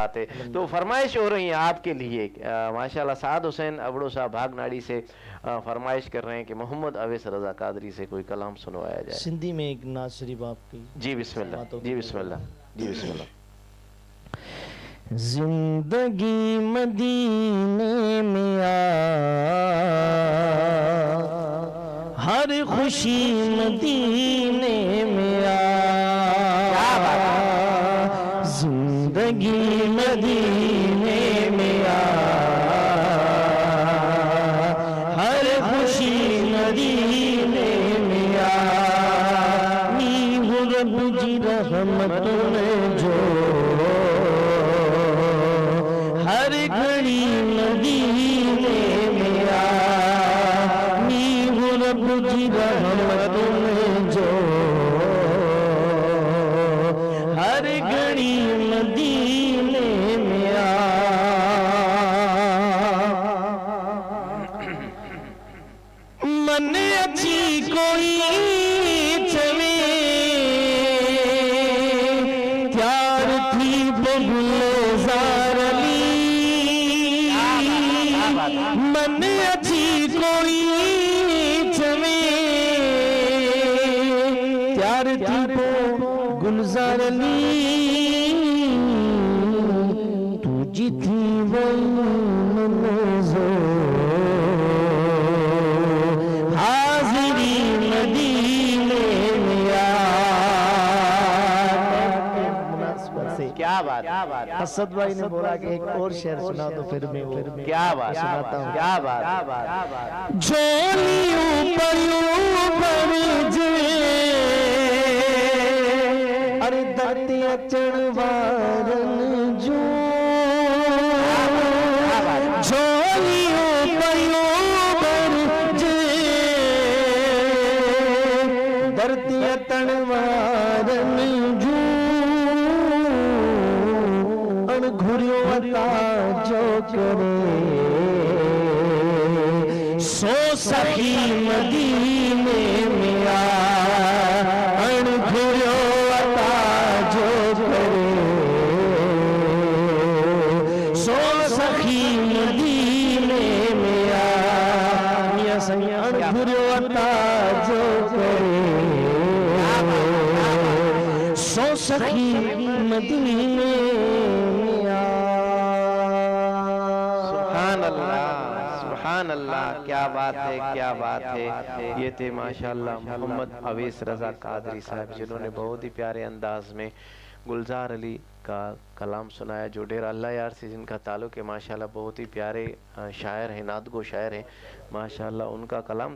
बात है। तो फरमाइश हो रही है आपके लिए माशाल्लाह। साद हुसैन अबड़ो साहब भागनाड़ी से फरमाइश कर रहे हैं कि मोहम्मद अवैस रजा कादरी से कोई कलाम सुनवाया जाए। सिंधी में एक नाज शरीफ आपकी। जी बिस्मिल्लाह, जी बिस्मिल्लाह, जी बिस्मिल्लाह। जिंदगी मदीने में आ, हर खुशी मदीने में आ, जिंदगी मदीने में आ, हर खुशी मदीने में आ, नीव रब जी रहमतों में जो हर घड़ी मदीने में आ, नीव रब जी रहमतों में जो हर घड़ी मदीने में आ। मन अच्छी कोई चले त्यार थी गुलजार अली, मन अच्छी कोई चले त्यार थी गुलजार अली, तुझी थी वही मनज़ो हाज़िरी मदीने में आ। क्या बात, असद भाई ने बोला कि एक और शेर सुना तो फिर मैं क्या बात, सुनाता हूँ। क्या बात, झोली ऊपर जे अरे धरती अचण वारन जो, झोली ऊपर जे धरती अचण वारन जो, घुरियो अता जो करे सो सखी मदीने में आ, अण घुरियो अता जो करे सो सखी मदीने में आ, मियां सैया अण घुरियो अता जो करे सो सखी मदीने में आ। सुभान अल्लाह, सुभान अल्लाह। क्या बात है, क्या बात है। ये थे माशाल्लाह मोहम्मद अवैस रजा कादरी साहब, जिन्होंने बहुत ही प्यारे अंदाज में गुलजार अली का कलाम सुनाया, जो डेरा अल्लाह यार से जिनका ताल्लुक है माशाल्लाह। बहुत ही प्यारे शायर हैं, नादगो शायर हैं माशाल्लाह। उनका कलाम